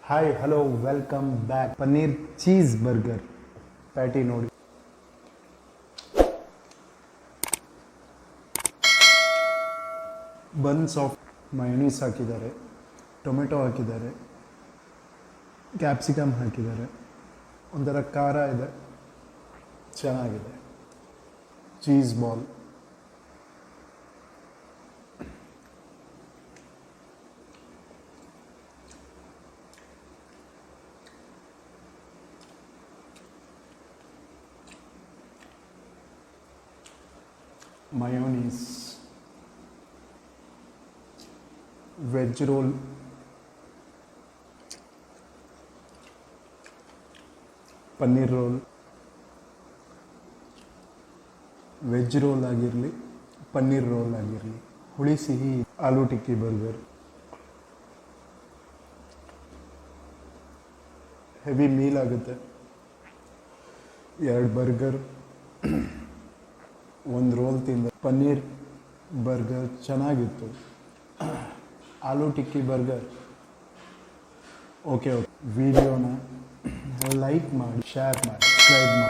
Hi hello welcome back. Paneer cheese burger patty ನೋಡಿ. Bun soft, mayonnaise ಹಾಕಿದ್ದಾರೆ, tomato ಹಾಕಿದ್ದಾರೆ, capsicum ಹಾಕಿದ್ದಾರೆ, ಒಂಥರ ಖಾರ ಇದೆ, ಚೆನ್ನಾಗಿದೆ. Cheese ball, mayonnaise, veg roll, paneer roll, veg roll ಆಗಿರಲಿ, ಪನ್ನೀರ್ ರೋಲ್ ಆಗಿರಲಿ, ಹುಳಿ ಸಿಹಿ aloo tikki burger, heavy meal ಆಗುತ್ತೆ. 2 ಬರ್ಗರ್, 1 ರೋಲ್ ತಿಂದ. ಪನ್ನೀರ್ ಬರ್ಗರ್ ಚೆನ್ನಾಗಿತ್ತು. Aloo tikki burger okay. ವಿಡಿಯೋನ ಲೈಕ್ ಮಾಡಿ, ಶೇರ್ ಮಾಡಿ, ಸಬ್ಸ್ಕ್ರೈಬ್ ಮಾಡಿ.